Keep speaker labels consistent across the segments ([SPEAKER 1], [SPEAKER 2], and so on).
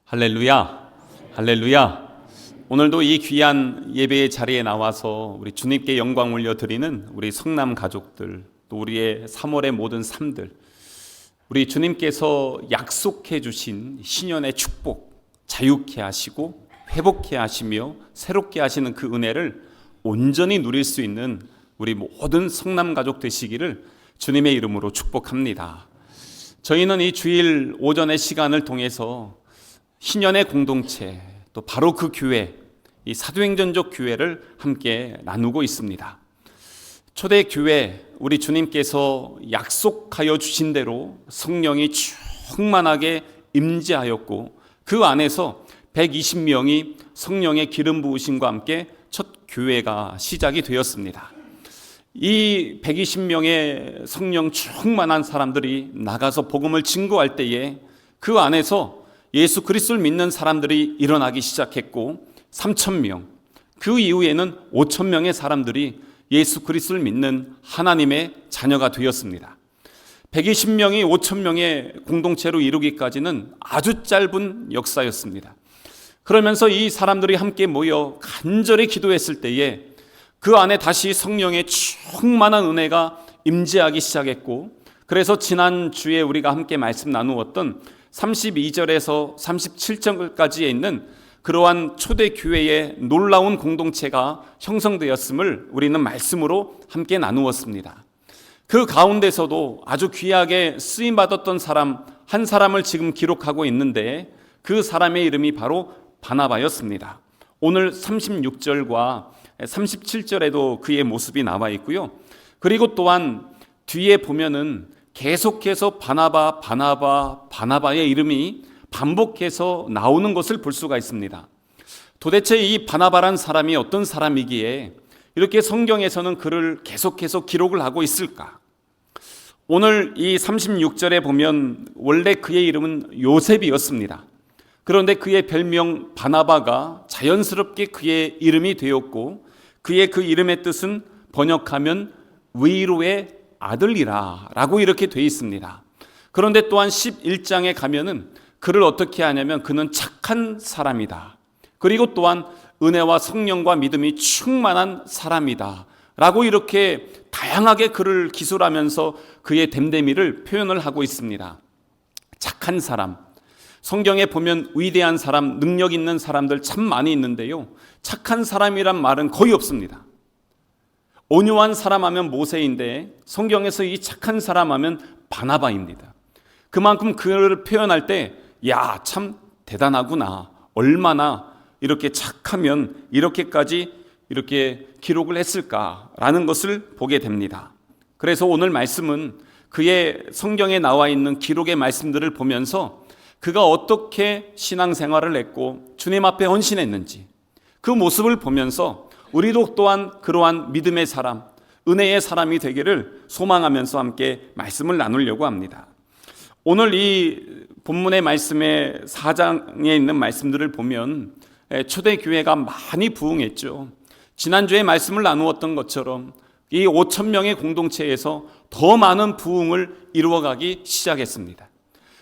[SPEAKER 1] 할렐루야, 할렐루야. 오늘도 이 귀한 예배의 자리에 나와서 우리 주님께 영광 올려드리는 우리 성남 가족들, 또 우리의 3월의 모든 삶들, 우리 주님께서 약속해 주신 신년의 축복, 자유케 하시고 회복케 하시며 새롭게 하시는 그 은혜를 온전히 누릴 수 있는 우리 모든 성남 가족 되시기를 주님의 이름으로 축복합니다. 저희는 이 주일 오전의 시간을 통해서 신년의 공동체, 또 바로 그 교회, 이 사도행전적 교회를 함께 나누고 있습니다. 초대교회, 우리 주님께서 약속하여 주신 대로 성령이 충만하게 임재하였고 그 안에서 120명이 성령의 기름 부으심과 함께 첫 교회가 시작이 되었습니다. 이 120명의 성령 충만한 사람들이 나가서 복음을 증거할 때에 그 안에서 예수 그리스도를 믿는 사람들이 일어나기 시작했고 3,000명, 그 이후에는 5,000명의 사람들이 예수 그리스도를 믿는 하나님의 자녀가 되었습니다. 120명이 5,000명의 공동체로 이루기까지는 아주 짧은 역사였습니다. 그러면서 이 사람들이 함께 모여 간절히 기도했을 때에 그 안에 다시 성령의 충만한 은혜가 임재하기 시작했고, 그래서 지난주에 우리가 함께 말씀 나누었던 32절에서 37절까지에 있는 그러한 초대교회의 놀라운 공동체가 형성되었음을 우리는 말씀으로 함께 나누었습니다. 그 가운데서도 아주 귀하게 쓰임받았던 사람 한 사람을 지금 기록하고 있는데, 그 사람의 이름이 바로 바나바였습니다. 오늘 36절과 37절에도 그의 모습이 나와 있고요. 그리고 또한 뒤에 보면은 계속해서 바나바의 이름이 반복해서 나오는 것을 볼 수가 있습니다. 도대체 이 바나바란 사람이 어떤 사람이기에 이렇게 성경에서는 그를 계속해서 기록을 하고 있을까? 오늘 이 36절에 보면 원래 그의 이름은 요셉이었습니다. 그런데 그의 별명 바나바가 자연스럽게 그의 이름이 되었고, 그의 그 이름의 뜻은 번역하면 위로의 아들이라 라고 이렇게 되어 있습니다. 그런데 또한 11장에 가면은 그를 어떻게 하냐면 그는 착한 사람이다, 그리고 또한 은혜와 성령과 믿음이 충만한 사람이다 라고 이렇게 다양하게 그를 기술하면서 그의 됨됨이를 표현을 하고 있습니다. 착한 사람, 성경에 보면 위대한 사람, 능력 있는 사람들 참 많이 있는데요, 착한 사람이란 말은 거의 없습니다. 온유한 사람 하면 모세인데 성경에서 이 착한 사람 하면 바나바입니다. 그만큼 그를 표현할 때 야, 참 대단하구나, 얼마나 이렇게 착하면 이렇게까지 이렇게 기록을 했을까라는 것을 보게 됩니다. 그래서 오늘 말씀은 그의 성경에 나와 있는 기록의 말씀들을 보면서 그가 어떻게 신앙생활을 했고 주님 앞에 헌신했는지 그 모습을 보면서 우리도 또한 그러한 믿음의 사람, 은혜의 사람이 되기를 소망하면서 함께 말씀을 나누려고 합니다. 오늘 이 본문의 말씀의 4장에 있는 말씀들을 보면 초대교회가 많이 부흥했죠. 지난주에 말씀을 나누었던 것처럼 이 5,000명의 공동체에서 더 많은 부흥을 이루어가기 시작했습니다.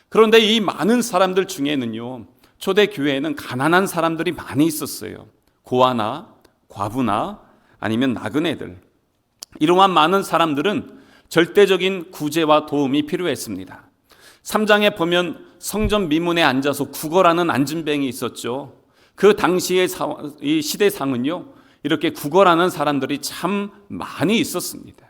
[SPEAKER 1] 그런데 이 많은 사람들 중에는요, 초대교회에는 가난한 사람들이 많이 있었어요. 고아나 과부나 아니면 나그네들, 이러한 많은 사람들은 절대적인 구제와 도움이 필요했습니다. 3장에 보면 성전 미문에 앉아서 구걸하는 안진뱅이 있었죠. 그 당시의 이 시대상은요, 이렇게 구걸하는 사람들이 참 많이 있었습니다.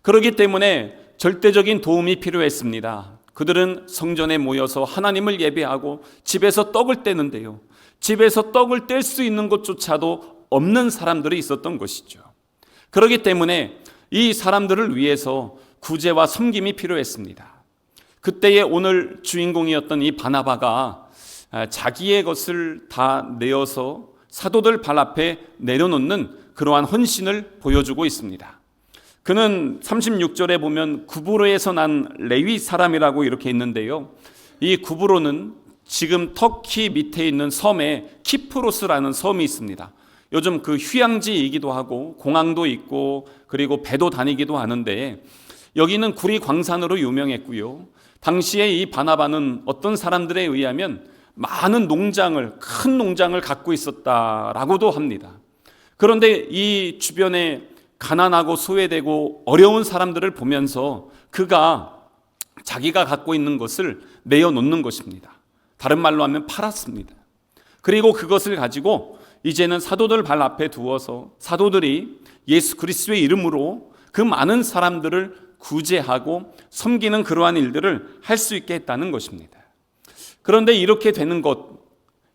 [SPEAKER 1] 그렇기 때문에 절대적인 도움이 필요했습니다. 그들은 성전에 모여서 하나님을 예배하고 집에서 떡을 떼는데요, 집에서 떡을 뗄 수 있는 것조차도 없는 사람들이 있었던 것이죠. 그렇기 때문에 이 사람들을 위해서 구제와 섬김이 필요했습니다. 그때의 오늘 주인공이었던 이 바나바가 자기의 것을 다 내어서 사도들 발 앞에 내려놓는 그러한 헌신을 보여주고 있습니다. 그는 36절에 보면 구브로에서 난 레위 사람이라고 이렇게 있는데요, 이 구브로는 지금 터키 밑에 있는 섬에 키프로스라는 섬이 있습니다. 요즘 그 휴양지이기도 하고 공항도 있고 그리고 배도 다니기도 하는데, 여기는 구리 광산으로 유명했고요, 당시에 이 바나바는 어떤 사람들에 의하면 많은 큰 농장을 갖고 있었다라고도 합니다. 그런데 이 주변에 가난하고 소외되고 어려운 사람들을 보면서 그가 자기가 갖고 있는 것을 내어놓는 것입니다. 다른 말로 하면 팔았습니다. 그리고 그것을 가지고 이제는 사도들 발 앞에 두어서 사도들이 예수 그리스도의 이름으로 그 많은 사람들을 구제하고 섬기는 그러한 일들을 할 수 있게 했다는 것입니다. 그런데 이렇게 되는 것,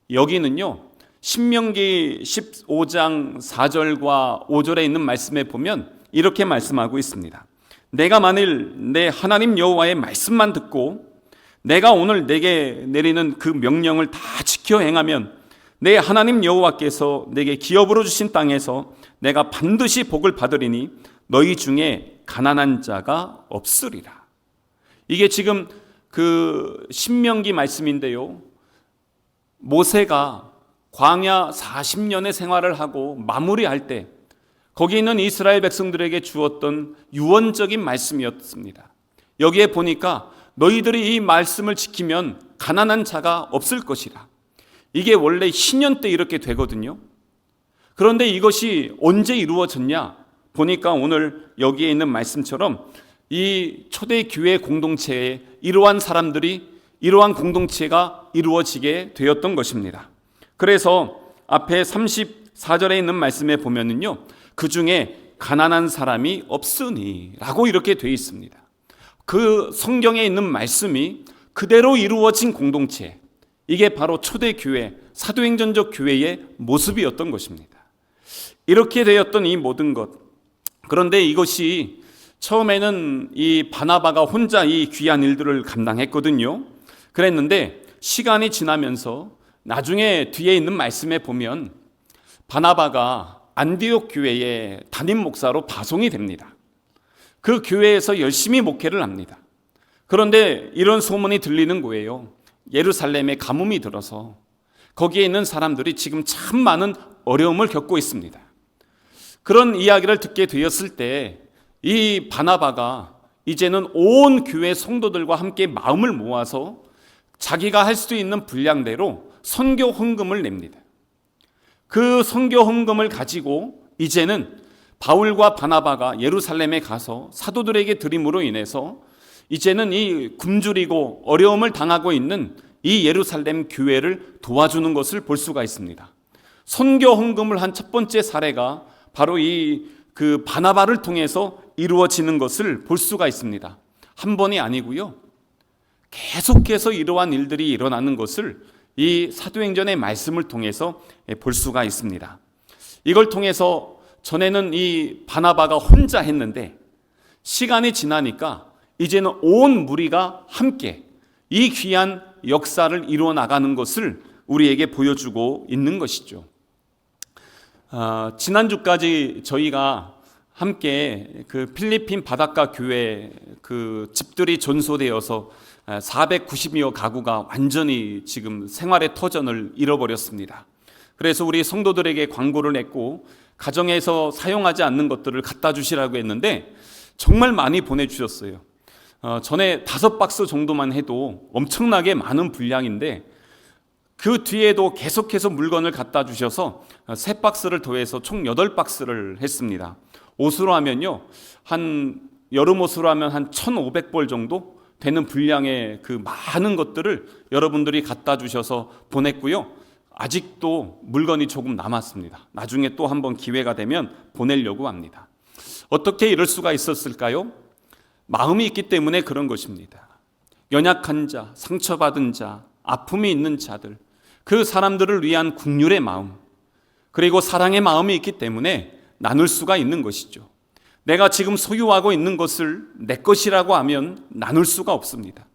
[SPEAKER 1] 여기는요, 신명기 15장 4절과 5절에 있는 말씀에 보면 이렇게 말씀하고 있습니다. 내가 만일 내 하나님 여호와의 말씀만 듣고 내가 오늘 내게 내리는 그 명령을 다 지켜 행하면 내 하나님 여호와께서 내게 기업으로 주신 땅에서 내가 반드시 복을 받으리니 너희 중에 가난한 자가 없으리라. 이게 지금 그 신명기 말씀인데요, 모세가 광야 40년의 생활을 하고 마무리할 때 거기 있는 이스라엘 백성들에게 주었던 유언적인 말씀이었습니다. 여기에 보니까 너희들이 이 말씀을 지키면 가난한 자가 없을 것이라. 이게 원래 신년 때 이렇게 되거든요. 그런데 이것이 언제 이루어졌냐 보니까 오늘 여기에 있는 말씀처럼 이 초대 교회 공동체에 이러한 공동체가 이루어지게 되었던 것입니다. 그래서 앞에 34절에 있는 말씀에 보면은요, 그 중에 가난한 사람이 없으니 라고 이렇게 되어 있습니다. 그 성경에 있는 말씀이 그대로 이루어진 공동체, 이게 바로 초대교회, 사도행전적 교회의 모습이었던 것입니다. 이렇게 되었던 이 모든 것, 그런데 이것이 처음에는 이 바나바가 혼자 이 귀한 일들을 감당했거든요. 그랬는데 시간이 지나면서 나중에 뒤에 있는 말씀에 보면 바나바가 안디옥 교회의 담임 목사로 파송이 됩니다. 그 교회에서 열심히 목회를 합니다. 그런데 이런 소문이 들리는 거예요. 예루살렘에 가뭄이 들어서 거기에 있는 사람들이 지금 참 많은 어려움을 겪고 있습니다. 그런 이야기를 듣게 되었을 때 이 바나바가 이제는 온 교회 성도들과 함께 마음을 모아서 자기가 할 수 있는 분량대로 선교 헌금을 냅니다. 그 선교 헌금을 가지고 이제는 바울과 바나바가 예루살렘에 가서 사도들에게 드림으로 인해서 이제는 이 굶주리고 어려움을 당하고 있는 이 예루살렘 교회를 도와주는 것을 볼 수가 있습니다. 선교 헌금을 한 첫 번째 사례가 바로 그 바나바를 통해서 이루어지는 것을 볼 수가 있습니다. 한 번이 아니고요, 계속해서 이러한 일들이 일어나는 것을 이 사도행전의 말씀을 통해서 볼 수가 있습니다. 이걸 통해서 전에는 이 바나바가 혼자 했는데 시간이 지나니까 이제는 온 무리가 함께 이 귀한 역사를 이루어 나가는 것을 우리에게 보여주고 있는 것이죠. 지난주까지 저희가 함께 그 필리핀 바닷가 교회 그 집들이 전소되어서 490여 가구가 완전히 지금 생활의 터전을 잃어버렸습니다. 그래서 우리 성도들에게 광고를 냈고 가정에서 사용하지 않는 것들을 갖다 주시라고 했는데 정말 많이 보내주셨어요. 전에 5박스 정도만 해도 엄청나게 많은 분량인데 그 뒤에도 계속해서 물건을 갖다 주셔서 3박스를 더해서 총 8박스를 했습니다. 옷으로 하면요, 여름 옷으로 하면 한 1,500벌 정도 되는 분량의 그 많은 것들을 여러분들이 갖다 주셔서 보냈고요. 아직도 물건이 조금 남았습니다. 나중에 또 한번 기회가 되면 보내려고 합니다. 어떻게 이럴 수가 있었을까요? 마음이 있기 때문에 그런 것입니다. 연약한 자, 상처받은 자, 아픔이 있는 자들, 그 사람들을 위한 긍휼의 마음, 그리고 사랑의 마음이 있기 때문에 나눌 수가 있는 것이죠. 내가 지금 소유하고 있는 것을 내 것이라고 하면 나눌 수가 없습니다.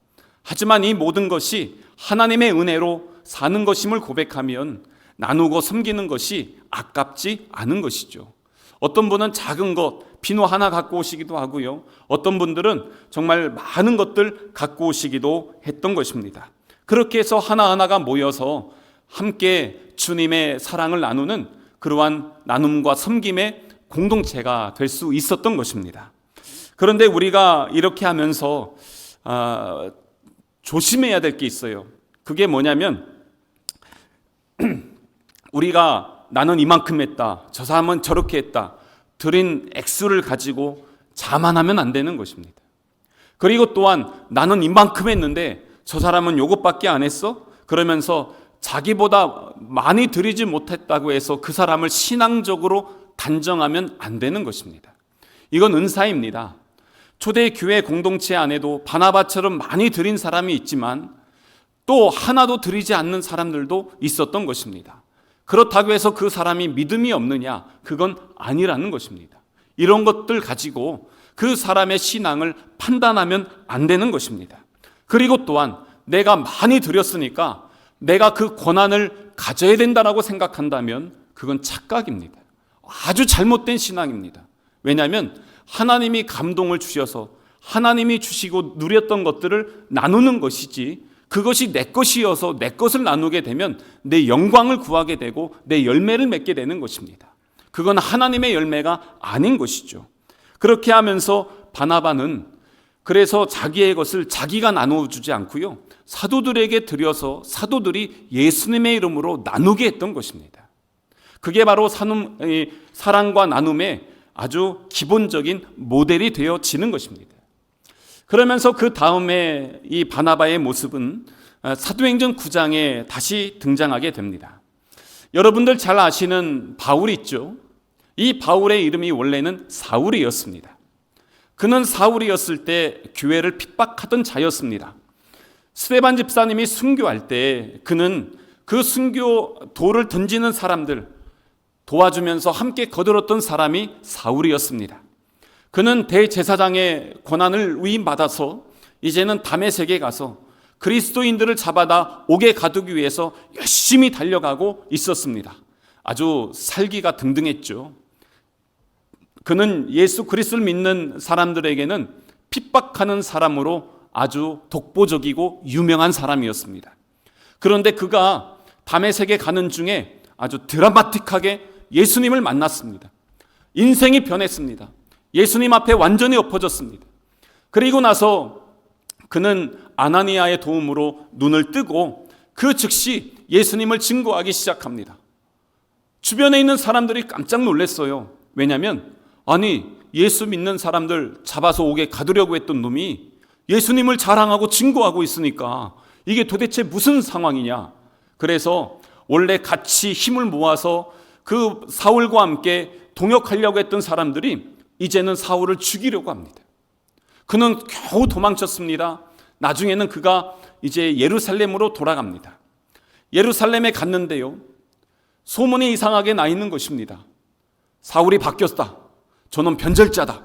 [SPEAKER 1] 하지만 이 모든 것이 하나님의 은혜로 사는 것임을 고백하면 나누고 섬기는 것이 아깝지 않은 것이죠. 어떤 분은 작은 것, 비누 하나 갖고 오시기도 하고요. 어떤 분들은 정말 많은 것들 갖고 오시기도 했던 것입니다. 그렇게 해서 하나하나가 모여서 함께 주님의 사랑을 나누는 그러한 나눔과 섬김의 공동체가 될 수 있었던 것입니다. 그런데 우리가 이렇게 하면서 조심해야 될 게 있어요. 그게 뭐냐면 우리가 나는 이만큼 했다, 저 사람은 저렇게 했다, 드린 액수를 가지고 자만하면 안 되는 것입니다. 그리고 또한 나는 이만큼 했는데 저 사람은 요것밖에 안 했어? 그러면서 자기보다 많이 드리지 못했다고 해서 그 사람을 신앙적으로 단정하면 안 되는 것입니다. 이건 은사입니다. 초대교회 공동체 안에도 바나바처럼 많이 드린 사람이 있지만 또 하나도 드리지 않는 사람들도 있었던 것입니다. 그렇다고 해서 그 사람이 믿음이 없느냐? 그건 아니라는 것입니다. 이런 것들 가지고 그 사람의 신앙을 판단하면 안 되는 것입니다. 그리고 또한 내가 많이 드렸으니까 내가 그 권한을 가져야 된다고 생각한다면 그건 착각입니다. 아주 잘못된 신앙입니다. 왜냐하면 하나님이 감동을 주셔서 하나님이 주시고 누렸던 것들을 나누는 것이지, 그것이 내 것이어서 내 것을 나누게 되면 내 영광을 구하게 되고 내 열매를 맺게 되는 것입니다. 그건 하나님의 열매가 아닌 것이죠. 그렇게 하면서 바나바는 그래서 자기의 것을 자기가 나누어주지 않고요, 사도들에게 드려서 사도들이 예수님의 이름으로 나누게 했던 것입니다. 그게 바로 사랑과 나눔의 아주 기본적인 모델이 되어지는 것입니다. 그러면서 그 다음에 이 바나바의 모습은 사도행전 9장에 다시 등장하게 됩니다. 여러분들 잘 아시는 바울 있죠? 이 바울의 이름이 원래는 사울이었습니다. 그는 사울이었을 때 교회를 핍박하던 자였습니다. 스데반 집사님이 순교할 때 그는 그 순교 돌을 던지는 사람들 도와주면서 함께 거들었던 사람이 사울이었습니다. 그는 대제사장의 권한을 위임받아서 이제는 다메섹에 가서 그리스도인들을 잡아다 옥에 가두기 위해서 열심히 달려가고 있었습니다. 아주 살기가 등등했죠. 그는 예수 그리스도를 믿는 사람들에게는 핍박하는 사람으로 아주 독보적이고 유명한 사람이었습니다. 그런데 그가 다메섹에 가는 중에 아주 드라마틱하게 예수님을 만났습니다. 인생이 변했습니다. 예수님 앞에 완전히 엎어졌습니다. 그리고 나서 그는 아나니아의 도움으로 눈을 뜨고 그 즉시 예수님을 증거하기 시작합니다. 주변에 있는 사람들이 깜짝 놀랐어요. 왜냐하면 아니, 예수 믿는 사람들 잡아서 옥에 가두려고 했던 놈이 예수님을 자랑하고 증거하고 있으니까 이게 도대체 무슨 상황이냐. 그래서 원래 같이 힘을 모아서 그 사울과 함께 동역하려고 했던 사람들이 이제는 사울을 죽이려고 합니다. 그는 겨우 도망쳤습니다. 나중에는 그가 이제 예루살렘으로 돌아갑니다. 예루살렘에 갔는데요, 소문이 이상하게 나 있는 것입니다. 사울이 바뀌었다. 저는 변절자다.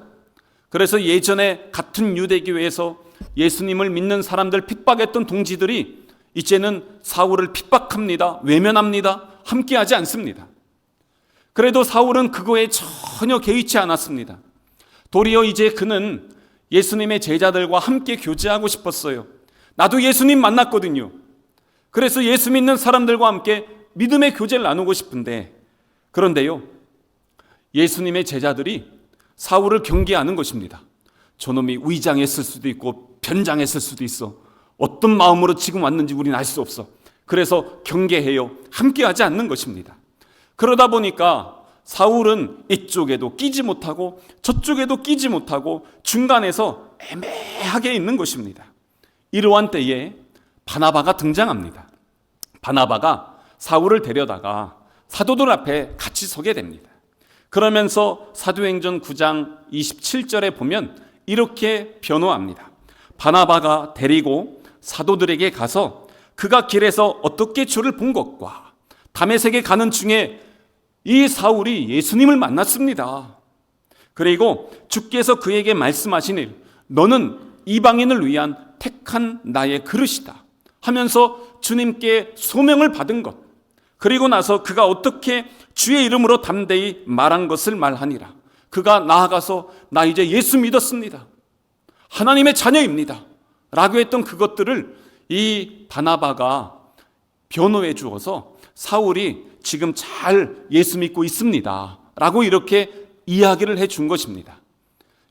[SPEAKER 1] 그래서 예전에 같은 유대교회에서 예수님을 믿는 사람들 핍박했던 동지들이 이제는 사울을 핍박합니다. 외면합니다. 함께하지 않습니다. 그래도 사울은 그거에 전혀 개의치 않았습니다. 도리어 이제 그는 예수님의 제자들과 함께 교제하고 싶었어요. 나도 예수님 만났거든요. 그래서 예수 믿는 사람들과 함께 믿음의 교제를 나누고 싶은데, 그런데요, 예수님의 제자들이 사울을 경계하는 것입니다. 저놈이 위장했을 수도 있고 변장했을 수도 있어. 어떤 마음으로 지금 왔는지 우리는 알 수 없어. 그래서 경계해요. 함께하지 않는 것입니다. 그러다 보니까 사울은 이쪽에도 끼지 못하고 저쪽에도 끼지 못하고 중간에서 애매하게 있는 것입니다. 이러한 때에 바나바가 등장합니다. 바나바가 사울을 데려다가 사도들 앞에 같이 서게 됩니다. 그러면서 사도행전 9장 27절에 보면 이렇게 변호합니다. 바나바가 데리고 사도들에게 가서 그가 길에서 어떻게 주를 본 것과 다메섹에 가는 중에 이 사울이 예수님을 만났습니다. 그리고 주께서 그에게 말씀하시니 너는 이방인을 위한 택한 나의 그릇이다 하면서 주님께 소명을 받은 것, 그리고 나서 그가 어떻게 주의 이름으로 담대히 말한 것을 말하니라. 그가 나아가서 나 이제 예수 믿었습니다. 하나님의 자녀입니다. 라고 했던 그것들을 이 바나바가 변호해 주어서 사울이 지금 잘 예수 믿고 있습니다. 라고 이렇게 이야기를 해 준 것입니다.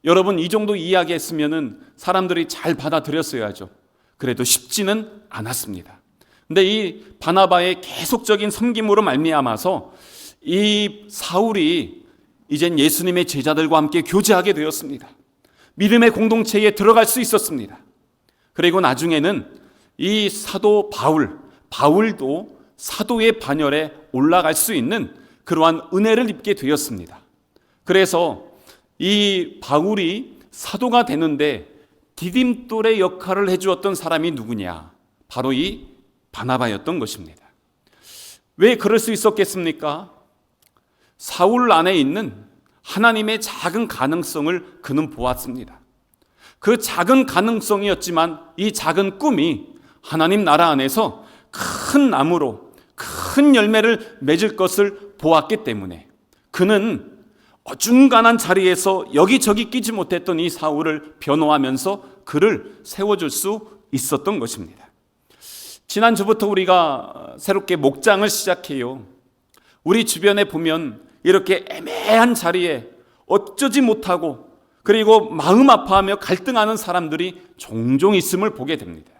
[SPEAKER 1] 여러분, 이 정도 이야기 했으면 사람들이 잘 받아들였어야죠. 그래도 쉽지는 않았습니다. 근데 이 바나바의 계속적인 섬김으로 말미암아서 이 사울이 이젠 예수님의 제자들과 함께 교제하게 되었습니다. 믿음의 공동체에 들어갈 수 있었습니다. 그리고 나중에는 이 사도 바울도 사도의 반열에 올라갈 수 있는 그러한 은혜를 입게 되었습니다. 그래서 이 바울이 사도가 되는데 디딤돌의 역할을 해주었던 사람이 누구냐? 바로 이 바나바였던 것입니다. 왜 그럴 수 있었겠습니까? 사울 안에 있는 하나님의 작은 가능성을 그는 보았습니다. 그 작은 가능성이었지만 이 작은 꿈이 하나님 나라 안에서 큰 나무로 큰 열매를 맺을 것을 보았기 때문에 그는 어중간한 자리에서 여기저기 끼지 못했던 이 사울을 변호하면서 그를 세워줄 수 있었던 것입니다. 지난주부터 우리가 새롭게 목장을 시작해요. 우리 주변에 보면 이렇게 애매한 자리에 어쩌지 못하고 그리고 마음 아파하며 갈등하는 사람들이 종종 있음을 보게 됩니다.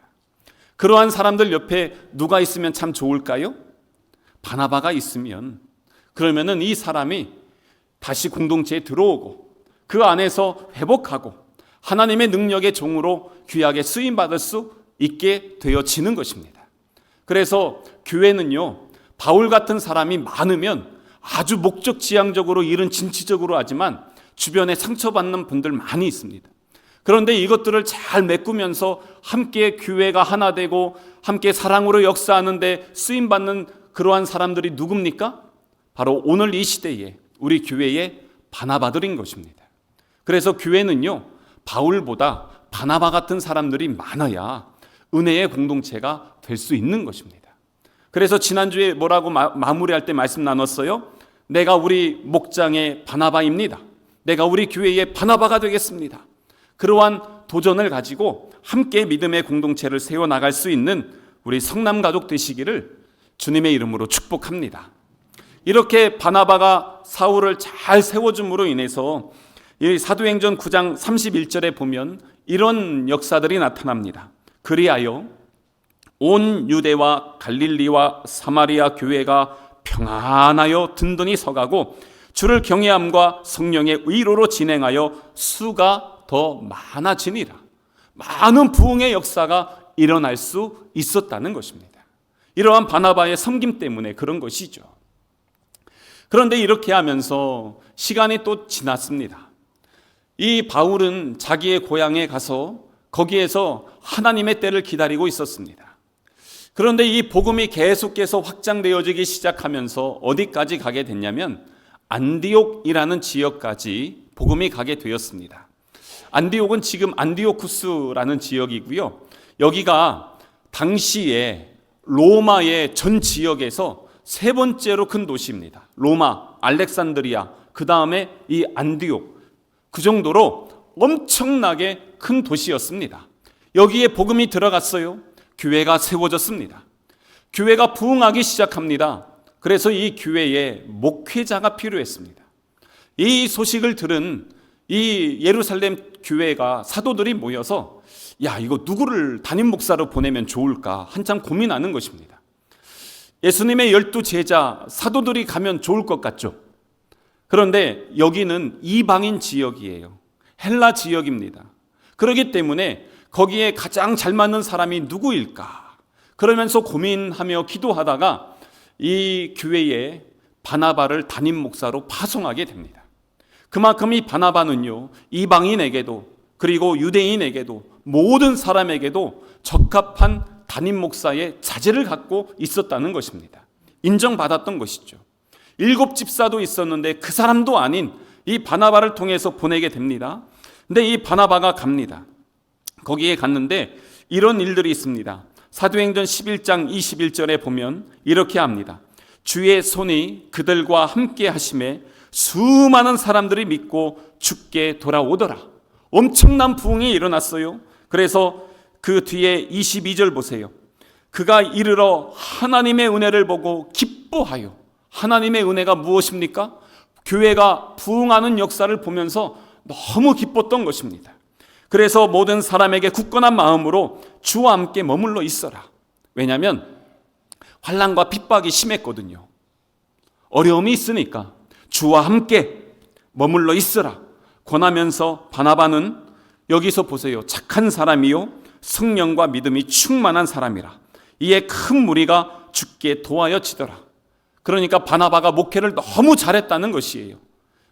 [SPEAKER 1] 그러한 사람들 옆에 누가 있으면 참 좋을까요? 바나바가 있으면 그러면은 이 사람이 다시 공동체에 들어오고 그 안에서 회복하고 하나님의 능력의 종으로 귀하게 쓰임받을 수 있게 되어지는 것입니다. 그래서 교회는요, 바울 같은 사람이 많으면 아주 목적지향적으로 일은 진취적으로 하지만 주변에 상처받는 분들 많이 있습니다. 그런데 이것들을 잘 메꾸면서 함께 교회가 하나 되고 함께 사랑으로 역사하는데 쓰임받는 그러한 사람들이 누굽니까? 바로 오늘 이 시대에 우리 교회의 바나바들인 것입니다. 그래서 교회는요, 바울보다 바나바 같은 사람들이 많아야 은혜의 공동체가 될 수 있는 것입니다. 그래서 지난주에 뭐라고 마무리할 때 말씀 나눴어요? 내가 우리 목장의 바나바입니다. 내가 우리 교회의 바나바가 되겠습니다. 그러한 도전을 가지고 함께 믿음의 공동체를 세워나갈 수 있는 우리 성남 가족 되시기를 주님의 이름으로 축복합니다. 이렇게 바나바가 사울을 잘 세워줌으로 인해서 이 사도행전 9장 31절에 보면 이런 역사들이 나타납니다. 그리하여 온 유대와 갈릴리와 사마리아 교회가 평안하여 든든히 서가고 주를 경외함과 성령의 의로로 진행하여 수가 더 많아지니라. 많은 부흥의 역사가 일어날 수 있었다는 것입니다. 이러한 바나바의 섬김 때문에 그런 것이죠. 그런데 이렇게 하면서 시간이 또 지났습니다. 이 바울은 자기의 고향에 가서 거기에서 하나님의 때를 기다리고 있었습니다. 그런데 이 복음이 계속해서 확장되어지기 시작하면서 어디까지 가게 됐냐면 안디옥이라는 지역까지 복음이 가게 되었습니다. 안디옥은 지금 안디오쿠스라는 지역이고요. 여기가 당시에 로마의 전 지역에서 세 번째로 큰 도시입니다. 로마, 알렉산드리아, 그 다음에 이 안디옥. 그 정도로 엄청나게 큰 도시였습니다. 여기에 복음이 들어갔어요. 교회가 세워졌습니다. 교회가 부흥하기 시작합니다. 그래서 이 교회에 목회자가 필요했습니다. 이 소식을 들은 이 예루살렘 교회가 사도들이 모여서 야, 이거 누구를 담임 목사로 보내면 좋을까 한참 고민하는 것입니다. 예수님의 12 제자 사도들이 가면 좋을 것 같죠. 그런데 여기는 이방인 지역이에요. 헬라 지역입니다. 그렇기 때문에 거기에 가장 잘 맞는 사람이 누구일까? 그러면서 고민하며 기도하다가 이 교회에 바나바를 담임 목사로 파송하게 됩니다. 그만큼 이 바나바는요, 이방인에게도 그리고 유대인에게도 모든 사람에게도 적합한 담임 목사의 자질을 갖고 있었다는 것입니다. 인정받았던 것이죠. 7 집사도 있었는데 그 사람도 아닌 이 바나바를 통해서 보내게 됩니다. 근데 이 바나바가 갑니다. 거기에 갔는데 이런 일들이 있습니다. 사도행전 11장 21절에 보면 이렇게 합니다. 주의 손이 그들과 함께 하심에 수많은 사람들이 믿고 주께 돌아오더라. 엄청난 부흥이 일어났어요. 그래서 그 뒤에 22절 보세요. 그가 이르러 하나님의 은혜를 보고 기뻐하여. 하나님의 은혜가 무엇입니까? 교회가 부흥하는 역사를 보면서 너무 기뻤던 것입니다. 그래서 모든 사람에게 굳건한 마음으로 주와 함께 머물러 있어라. 왜냐하면 환난과 핍박이 심했거든요. 어려움이 있으니까 주와 함께 머물러 있으라 권하면서 바나바는 여기서 보세요. 착한 사람이요 성령과 믿음이 충만한 사람이라. 이에 큰 무리가 주께 도하여지더라. 그러니까 바나바가 목회를 너무 잘했다는 것이에요.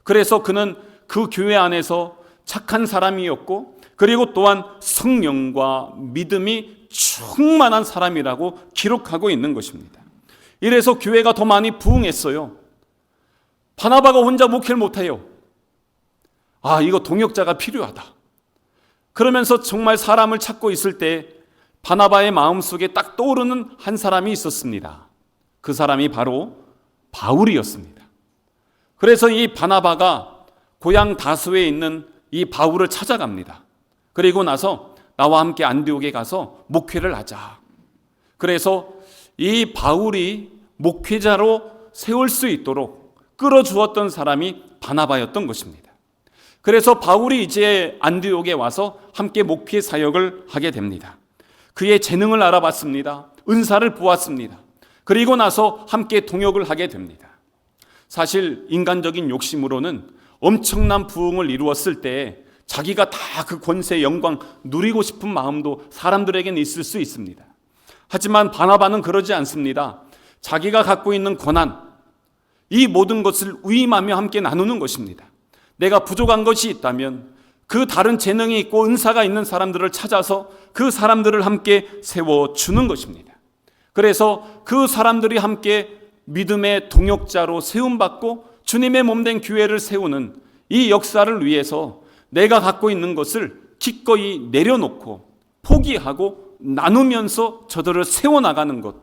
[SPEAKER 1] 그래서 그는 그 교회 안에서 착한 사람이었고 그리고 또한 성령과 믿음이 충만한 사람이라고 기록하고 있는 것입니다. 이래서 교회가 더 많이 부흥했어요. 바나바가 혼자 목회를 못해요. 이거 동역자가 필요하다. 그러면서 정말 사람을 찾고 있을 때 바나바의 마음속에 딱 떠오르는 한 사람이 있었습니다. 그 사람이 바로 바울이었습니다. 그래서 이 바나바가 고향 다소에 있는 이 바울을 찾아갑니다. 그리고 나서 나와 함께 안디옥에 가서 목회를 하자. 그래서 이 바울이 목회자로 세울 수 있도록 끌어주었던 사람이 바나바였던 것입니다. 그래서 바울이 이제 안디옥에 와서 함께 목회 사역을 하게 됩니다. 그의 재능을 알아봤습니다. 은사를 보았습니다. 그리고 나서 함께 동역을 하게 됩니다. 사실 인간적인 욕심으로는 엄청난 부흥을 이루었을 때 자기가 다 그 권세, 영광 누리고 싶은 마음도 사람들에게는 있을 수 있습니다. 하지만 바나바는 그러지 않습니다. 자기가 갖고 있는 권한, 이 모든 것을 위임하며 함께 나누는 것입니다. 내가 부족한 것이 있다면 그 다른 재능이 있고 은사가 있는 사람들을 찾아서 그 사람들을 함께 세워주는 것입니다. 그래서 그 사람들이 함께 믿음의 동역자로 세움받고 주님의 몸된 교회를 세우는 이 역사를 위해서 내가 갖고 있는 것을 기꺼이 내려놓고 포기하고 나누면서 저들을 세워나가는 것,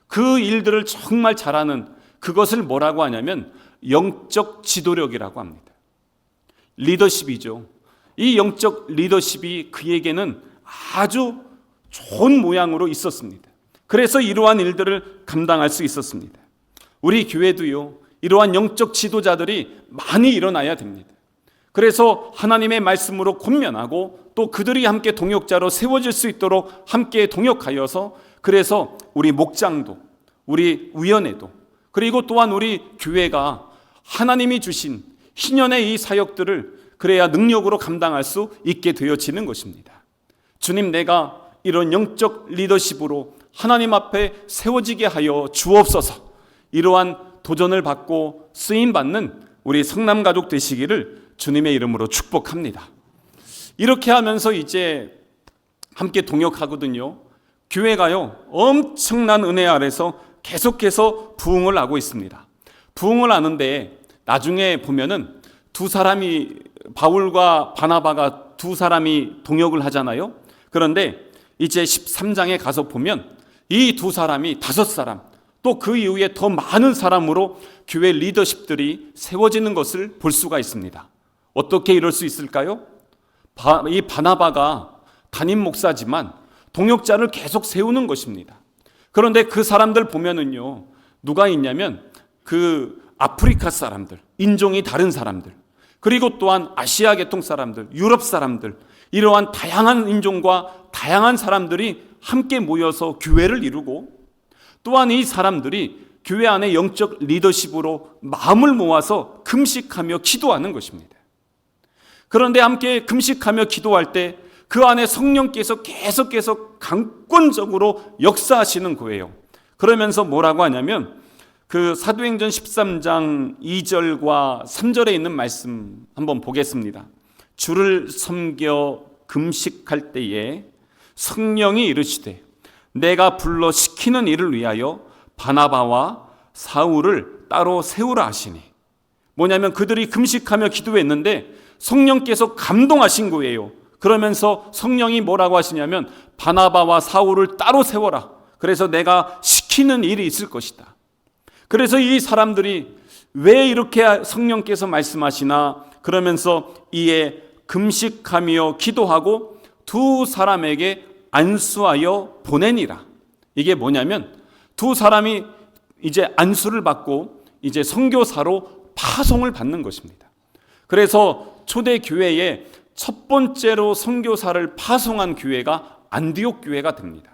[SPEAKER 1] 그 일들을 정말 잘하는 그것을 뭐라고 하냐면 영적 지도력이라고 합니다. 리더십이죠. 이 영적 리더십이 그에게는 아주 좋은 모양으로 있었습니다. 그래서 이러한 일들을 감당할 수 있었습니다. 우리 교회도요, 이러한 영적 지도자들이 많이 일어나야 됩니다. 그래서 하나님의 말씀으로 권면하고 또 그들이 함께 동역자로 세워질 수 있도록 함께 동역하여서 그래서 우리 목장도 우리 위원회도 그리고 또한 우리 교회가 하나님이 주신 희년의 이 사역들을 그래야 능력으로 감당할 수 있게 되어지는 것입니다. 주님, 내가 이런 영적 리더십으로 하나님 앞에 세워지게 하여 주옵소서. 이러한 도전을 받고 쓰임받는 우리 성남 가족 되시기를 주님의 이름으로 축복합니다. 이렇게 하면서 이제 함께 동역하거든요. 교회가요, 엄청난 은혜 아래서 계속해서 부흥을 하고 있습니다. 부흥을 하는데 나중에 보면은 두 사람이, 바울과 바나바가 두 사람이 동역을 하잖아요. 그런데 이제 13장에 가서 보면 이 두 사람이 5사람, 또 그 이후에 더 많은 사람으로 교회 리더십들이 세워지는 것을 볼 수가 있습니다. 어떻게 이럴 수 있을까요? 이 바나바가 담임 목사지만 동역자를 계속 세우는 것입니다. 그런데 그 사람들 보면은요, 누가 있냐면 그 아프리카 사람들, 인종이 다른 사람들, 그리고 또한 아시아 계통 사람들, 유럽 사람들, 이러한 다양한 인종과 다양한 사람들이 함께 모여서 교회를 이루고, 또한 이 사람들이 교회 안에 영적 리더십으로 마음을 모아서 금식하며 기도하는 것입니다. 그런데 함께 금식하며 기도할 때 그 안에 성령께서 계속해서 강권적으로 역사하시는 거예요. 그러면서 뭐라고 하냐면 그 사도행전 13장 2절과 3절에 있는 말씀 한번 보겠습니다. 주를 섬겨 금식할 때에 성령이 이르시되 내가 불러 시키는 일을 위하여 바나바와 사울을 따로 세우라 하시니, 뭐냐면 그들이 금식하며 기도했는데 성령께서 감동하신 거예요. 그러면서 성령이 뭐라고 하시냐면 바나바와 사울을 따로 세워라. 그래서 내가 시키는 일이 있을 것이다. 그래서 이 사람들이 왜 이렇게 성령께서 말씀하시나, 그러면서 이에 금식하며 기도하고 두 사람에게 안수하여 보내니라. 이게 뭐냐면 두 사람이 이제 안수를 받고 이제 선교사로 파송을 받는 것입니다. 그래서 초대 교회에 첫 번째로 선교사를 파송한 교회가 안디옥 교회가 됩니다.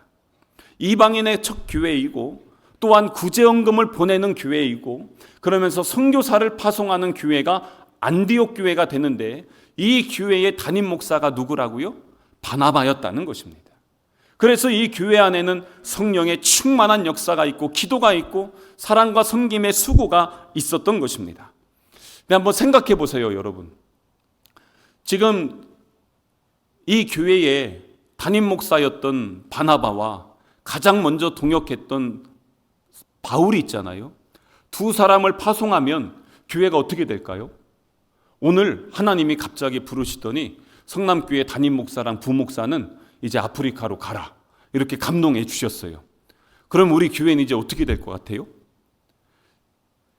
[SPEAKER 1] 이방인의 첫 교회이고 또한 구제헌금을 보내는 교회이고, 그러면서 선교사를 파송하는 교회가 안디옥 교회가 되는데, 이 교회의 담임 목사가 누구라고요? 바나바였다는 것입니다. 그래서 이 교회 안에는 성령의 충만한 역사가 있고, 기도가 있고, 사랑과 섬김의 수고가 있었던 것입니다. 근데 한번 생각해 보세요, 여러분. 지금 이 교회의 담임 목사였던 바나바와 가장 먼저 동역했던 바울이 있잖아요. 두 사람을 파송하면 교회가 어떻게 될까요? 오늘 하나님이 갑자기 부르시더니 성남교회 담임 목사랑 부목사는 이제 아프리카로 가라, 이렇게 감동해 주셨어요. 그럼 우리 교회는 이제 어떻게 될 것 같아요?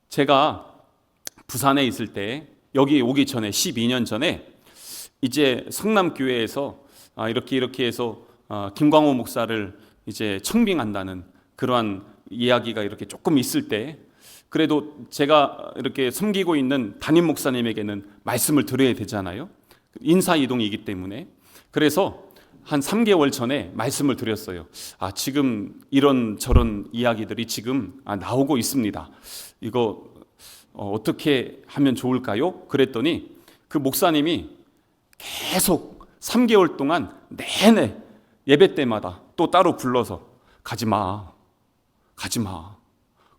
[SPEAKER 1] 제가 부산에 있을 때, 여기 오기 전에 12년 전에 이제 성남교회에서 이렇게 해서 김광호 목사를 이제 청빙한다는 그러한 이야기가 이렇게 조금 있을 때, 그래도 제가 이렇게 섬기고 있는 담임 목사님에게는 말씀을 드려야 되잖아요. 인사이동이기 때문에. 그래서 한 3개월 전에 말씀을 드렸어요. 지금 이런 저런 이야기들이 지금 나오고 있습니다. 이거 어떻게 하면 좋을까요? 그랬더니 그 목사님이 계속 3개월 동안 내내 예배 때마다 또 따로 불러서 가지 마.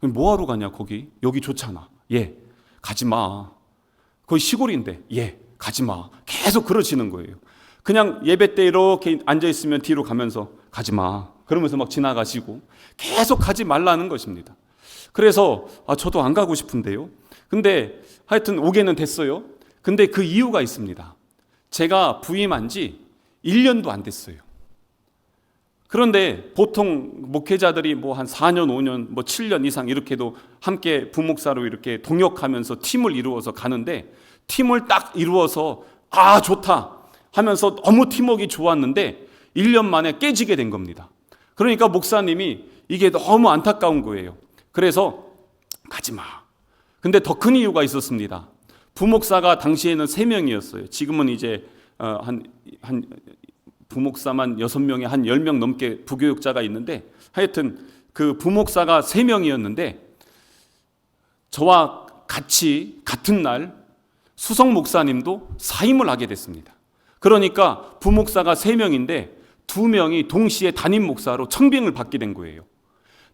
[SPEAKER 1] 뭐하러 가냐 거기? 여기 좋잖아. 예, 가지 마. 거기 시골인데 예, 가지 마. 계속 그러시는 거예요. 그냥 예배 때 이렇게 앉아있으면 뒤로 가면서 가지 마. 그러면서 막 지나가시고 계속 가지 말라는 것입니다. 그래서 저도 안 가고 싶은데요. 근데 하여튼 오게는 됐어요. 근데 그 이유가 있습니다. 제가 부임한 지 1년도 안 됐어요. 그런데 보통 목회자들이 뭐 한 4년, 5년, 뭐 7년 이상 이렇게도 함께 부목사로 이렇게 동역하면서 팀을 이루어서 가는데, 팀을 딱 이루어서 좋다 하면서 너무 팀워크가 좋았는데 1년 만에 깨지게 된 겁니다. 그러니까 목사님이 이게 너무 안타까운 거예요. 그래서 가지 마. 근데 더 큰 이유가 있었습니다. 부목사가 당시에는 3명이었어요. 지금은 이제 한 부목사만 6명에 한 10명 넘게 부교육자가 있는데, 하여튼 그 부목사가 3명이었는데 저와 같이 같은 날 수석 목사님도 사임을 하게 됐습니다. 그러니까 부목사가 3명인데 2명이 동시에 담임 목사로 청빙을 받게 된 거예요.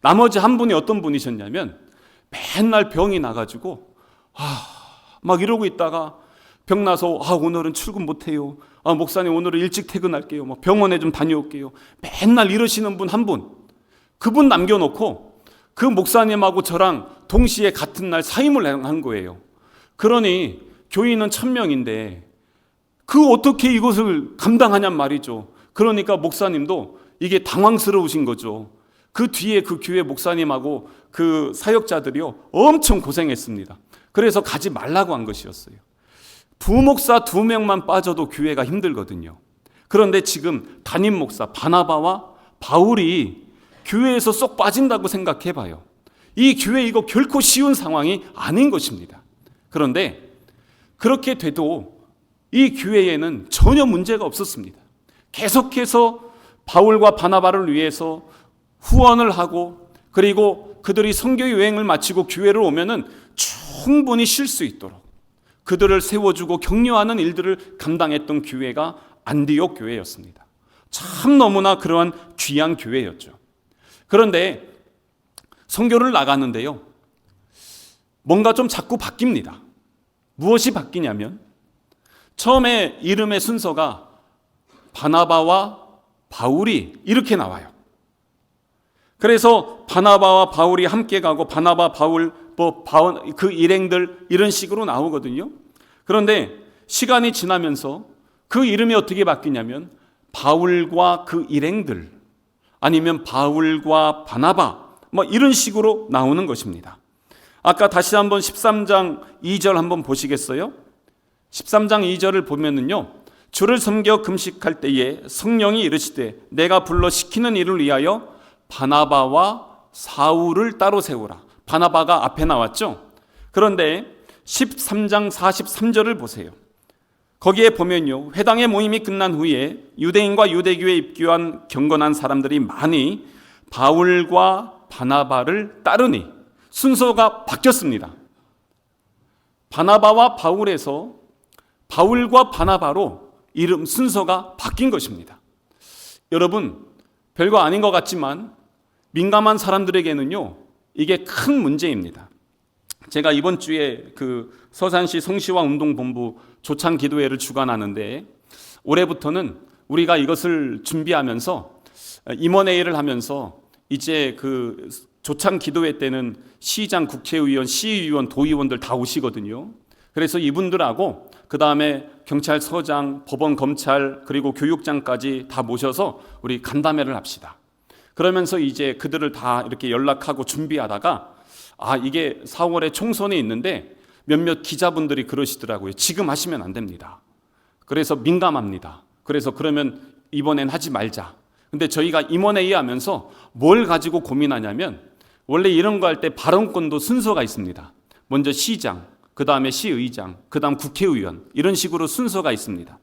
[SPEAKER 1] 나머지 한 분이 어떤 분이셨냐면 맨날 병이 나가지고 막 이러고 있다가 병 나서 오늘은 출근 못해요. 목사님 오늘은 일찍 퇴근할게요. 병원에 좀 다녀올게요. 맨날 이러시는 분 한 분. 그분 남겨놓고 그 목사님하고 저랑 동시에 같은 날 사임을 한 거예요. 그러니 교인은 1000명인데 그 어떻게 이것을 감당하냔 말이죠. 그러니까 목사님도 이게 당황스러우신 거죠. 그 뒤에 그 교회 목사님하고 그 사역자들이요 엄청 고생했습니다. 그래서 가지 말라고 한 것이었어요. 부목사 2명만 빠져도 교회가 힘들거든요. 그런데 지금 담임 목사 바나바와 바울이 교회에서 쏙 빠진다고 생각해 봐요. 이 교회 이거 결코 쉬운 상황이 아닌 것입니다. 그런데 그렇게 돼도 이 교회에는 전혀 문제가 없었습니다. 계속해서 바울과 바나바를 위해서 후원을 하고, 그리고 그들이 선교 여행을 마치고 교회를 오면은 충분히 쉴 수 있도록 그들을 세워주고 격려하는 일들을 감당했던 교회가 안디옥 교회였습니다. 참 너무나 그러한 귀한 교회였죠. 그런데 선교를 나가는데요, 뭔가 좀 자꾸 바뀝니다. 무엇이 바뀌냐면, 처음에 이름의 순서가 바나바와 바울이 이렇게 나와요. 그래서 바나바와 바울이 함께 가고, 바나바, 바울, 그 일행들, 이런 식으로 나오거든요. 그런데 시간이 지나면서 그 이름이 어떻게 바뀌냐면 바울과 그 일행들, 아니면 바울과 바나바, 이런 식으로 나오는 것입니다. 아까 다시 한번 13장 2절 한번 보시겠어요? 13장 2절을 보면은요, 주를 섬겨 금식할 때에 성령이 이르시되 내가 불러 시키는 일을 위하여 바나바와 사울을 따로 세우라. 바나바가 앞에 나왔죠. 그런데 13장 43절을 보세요. 거기에 보면요, 회당의 모임이 끝난 후에 유대인과 유대교에 입교한 경건한 사람들이 많이 바울과 바나바를 따르니 순서가 바뀌었습니다. 바나바와 바울에서 바울과 바나바로 이름 순서가 바뀐 것입니다. 여러분, 별거 아닌 것 같지만 민감한 사람들에게는요, 이게 큰 문제입니다. 제가 이번 주에 그 서산시 성시와 운동본부 조찬 기도회를 주관하는데, 올해부터는 우리가 이것을 준비하면서 임원회의를 하면서 이제 그 조찬 기도회 때는 시장, 국회의원, 시의원, 도의원들 다 오시거든요. 그래서 이분들하고 그 다음에 경찰서장, 법원, 검찰, 그리고 교육장까지 다 모셔서 우리 간담회를 합시다. 그러면서 이제 그들을 다 이렇게 연락하고 준비하다가 이게 4월에 총선이 있는데 몇몇 기자분들이 그러시더라고요. 지금 하시면 안 됩니다. 그래서 민감합니다. 그래서 그러면 이번엔 하지 말자. 근데 저희가 임원회의 하면서 뭘 가지고 고민하냐면, 원래 이런 거 할 때 발언권도 순서가 있습니다. 먼저 시장, 그 다음에 시의장, 그 다음 국회의원, 이런 식으로 순서가 있습니다.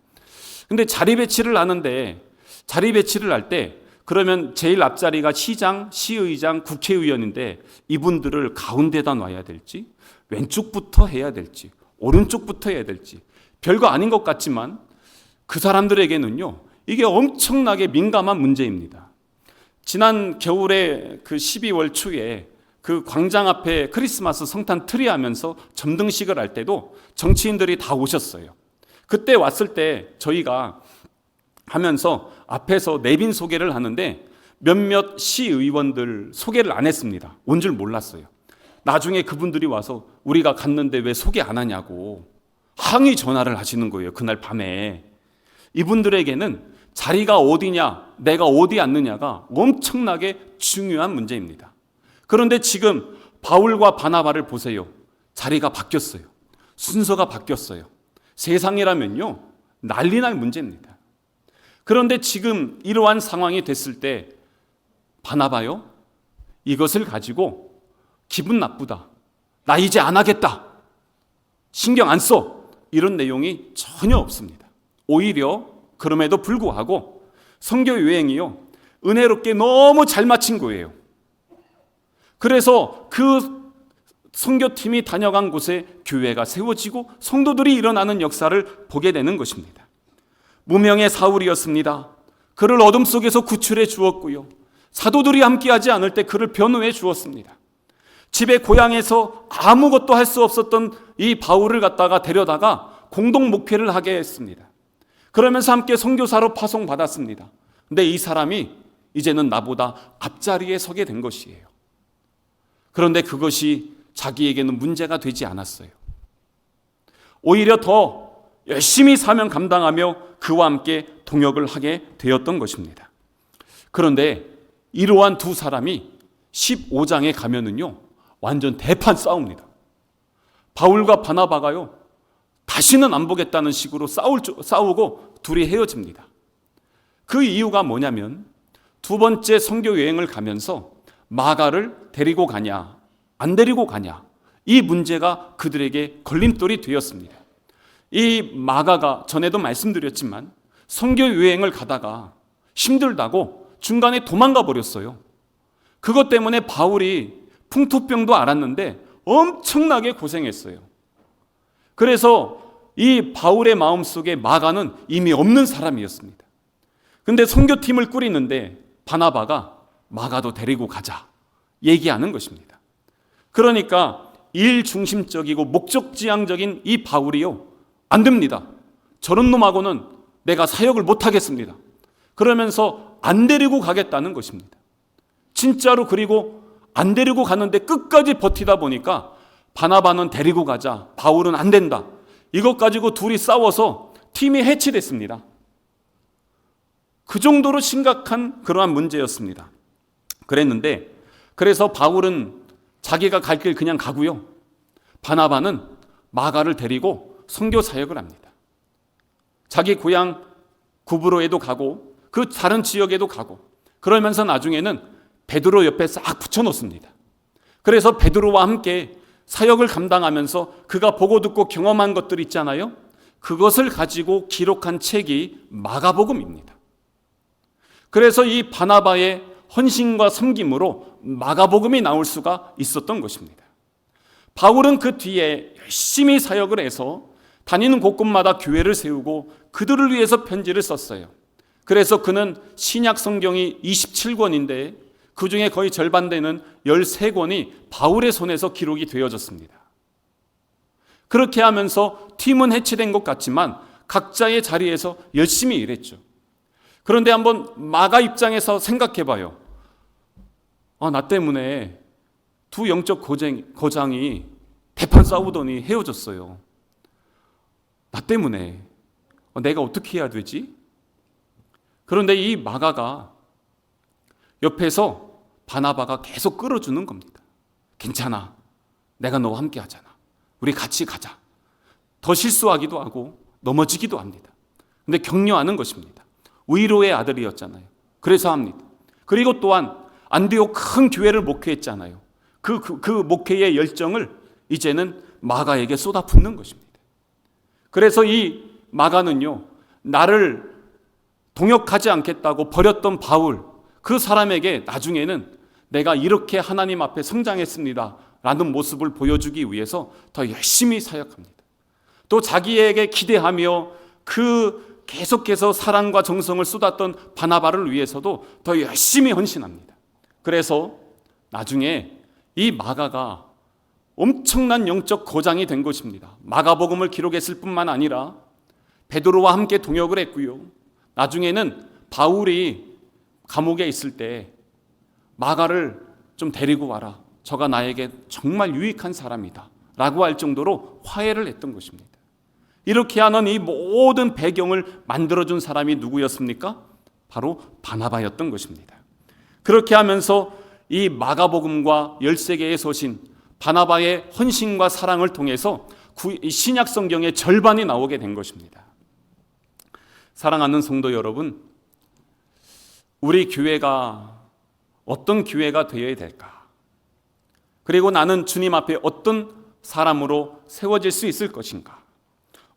[SPEAKER 1] 근데 자리 배치를 하는데, 자리 배치를 할 때 그러면 제일 앞자리가 시장, 시의장, 국회의원인데 이분들을 가운데다 놔야 될지, 왼쪽부터 해야 될지, 오른쪽부터 해야 될지, 별거 아닌 것 같지만 그 사람들에게는요, 이게 엄청나게 민감한 문제입니다. 지난 겨울에 그 12월 초에 그 광장 앞에 크리스마스 성탄 트리 하면서 점등식을 할 때도 정치인들이 다 오셨어요. 그때 왔을 때 저희가 하면서 앞에서 내빈 소개를 하는데 몇몇 시의원들 소개를 안 했습니다. 온 줄 몰랐어요. 나중에 그분들이 와서 우리가 갔는데 왜 소개 안 하냐고 항의 전화를 하시는 거예요. 그날 밤에. 이분들에게는 자리가 어디냐, 내가 어디 앉느냐가 엄청나게 중요한 문제입니다. 그런데 지금 바울과 바나바를 보세요. 자리가 바뀌었어요. 순서가 바뀌었어요. 세상이라면요, 난리 날 문제입니다. 그런데 지금 이러한 상황이 됐을 때 바나바요, 이것을 가지고 기분 나쁘다, 나 이제 안 하겠다, 신경 안 써, 이런 내용이 전혀 없습니다. 오히려 그럼에도 불구하고 선교 여행이요, 은혜롭게 너무 잘 마친 거예요. 그래서 그 선교팀이 다녀간 곳에 교회가 세워지고 성도들이 일어나는 역사를 보게 되는 것입니다. 무명의 사울이었습니다. 그를 어둠 속에서 구출해 주었고요, 사도들이 함께하지 않을 때 그를 변호해 주었습니다. 집에 고향에서 아무것도 할 수 없었던 이 바울을 갖다가 데려다가 공동 목회를 하게 했습니다. 그러면서 함께 선교사로 파송받았습니다. 근데 이 사람이 이제는 나보다 앞자리에 서게 된 것이에요. 그런데 그것이 자기에게는 문제가 되지 않았어요. 오히려 더 열심히 사명 감당하며 그와 함께 동역을 하게 되었던 것입니다. 그런데 이러한 두 사람이 15장에 가면은요, 완전 대판 싸웁니다. 바울과 바나바가요, 다시는 안 보겠다는 식으로 싸우고 둘이 헤어집니다. 그 이유가 뭐냐면, 두 번째 선교 여행을 가면서 마가를 데리고 가냐, 안 데리고 가냐, 이 문제가 그들에게 걸림돌이 되었습니다. 이 마가가 전에도 말씀드렸지만 선교 여행을 가다가 힘들다고 중간에 도망가 버렸어요. 그것 때문에 바울이 풍토병도 앓았는데 엄청나게 고생했어요. 그래서 이 바울의 마음속에 마가는 이미 없는 사람이었습니다. 근데 선교팀을 꾸리는데 바나바가 마가도 데리고 가자 얘기하는 것입니다. 그러니까 일 중심적이고 목적지향적인 이 바울이요, 안 됩니다. 저런 놈하고는 내가 사역을 못 하겠습니다. 그러면서 안 데리고 가겠다는 것입니다. 진짜로. 그리고 안 데리고 가는데 끝까지 버티다 보니까 바나바는 데리고 가자, 바울은 안 된다, 이것 가지고 둘이 싸워서 팀이 해체됐습니다. 그 정도로 심각한 그러한 문제였습니다. 그랬는데, 그래서 바울은 자기가 갈 길 그냥 가고요, 바나바는 마가를 데리고 선교 사역을 합니다. 자기 고향 구브로에도 가고 그 다른 지역에도 가고, 그러면서 나중에는 베드로 옆에 싹 붙여놓습니다. 그래서 베드로와 함께 사역을 감당하면서 그가 보고 듣고 경험한 것들 있잖아요, 그것을 가지고 기록한 책이 마가복음입니다. 그래서 이 바나바의 헌신과 섬김으로 마가복음이 나올 수가 있었던 것입니다. 바울은 그 뒤에 열심히 사역을 해서 다니는 곳곳마다 교회를 세우고 그들을 위해서 편지를 썼어요. 그래서 그는 신약 성경이 27권인데 그 중에 거의 절반 되는 13권이 바울의 손에서 기록이 되어졌습니다. 그렇게 하면서 팀은 해체된 것 같지만 각자의 자리에서 열심히 일했죠. 그런데 한번 마가 입장에서 생각해 봐요. 나 때문에 두 영적 거장이 대판 싸우더니 헤어졌어요. 나 때문에 내가 어떻게 해야 되지? 그런데 이 마가가 옆에서 바나바가 계속 끌어주는 겁니다. 괜찮아. 내가 너와 함께 하잖아. 우리 같이 가자. 더 실수하기도 하고 넘어지기도 합니다. 근데 격려하는 것입니다. 위로의 아들이었잖아요. 그래서 합니다. 그리고 또한 안디옥 큰 교회를 목회했잖아요. 그 목회의 열정을 이제는 마가에게 쏟아붓는 것입니다. 그래서 이 마가는요, 나를 동역하지 않겠다고 버렸던 바울, 그 사람에게 나중에는 내가 이렇게 하나님 앞에 성장했습니다 라는 모습을 보여주기 위해서 더 열심히 사역합니다. 또 자기에게 기대하며 그 계속해서 사랑과 정성을 쏟았던 바나바를 위해서도 더 열심히 헌신합니다. 그래서 나중에 이 마가가 엄청난 영적 거장이 된 것입니다. 마가복음을 기록했을 뿐만 아니라 베드로와 함께 동역을 했고요. 나중에는 바울이 감옥에 있을 때 마가를 좀 데리고 와라. 저가 나에게 정말 유익한 사람이다 라고 할 정도로 화해를 했던 것입니다. 이렇게 하는 이 모든 배경을 만들어준 사람이 누구였습니까? 바로 바나바였던 것입니다. 그렇게 하면서 이 마가복음과 13개의 서신, 바나바의 헌신과 사랑을 통해서 신약 성경의 절반이 나오게 된 것입니다. 사랑하는 성도 여러분, 우리 교회가 어떤 교회가 되어야 될까? 그리고 나는 주님 앞에 어떤 사람으로 세워질 수 있을 것인가?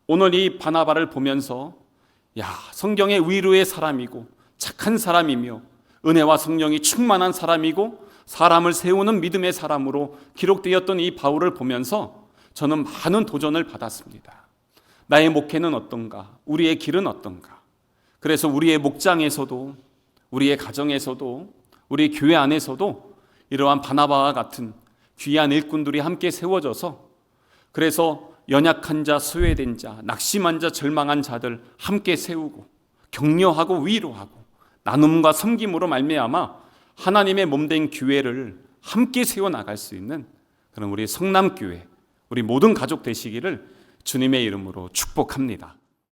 [SPEAKER 1] 오늘 이 바나바를 보면서 성경의 위로의 사람이고 착한 사람이며 은혜와 성령이 충만한 사람이고 사람을 세우는 믿음의 사람으로 기록되었던 이 바울을 보면서 저는 많은 도전을 받았습니다. 나의 목회는 어떤가? 우리의 길은 어떤가? 그래서 우리의 목장에서도, 우리의 가정에서도, 우리 교회 안에서도 이러한 바나바와 같은 귀한 일꾼들이 함께 세워져서, 그래서 연약한 자, 소외된 자, 낙심한 자, 절망한 자들 함께 세우고 격려하고 위로하고 나눔과 섬김으로 말미암아 하나님의 몸된 교회를 함께 세워나갈 수 있는 그런 우리 성남교회, 우리 모든 가족 되시기를 주님의 이름으로 축복합니다.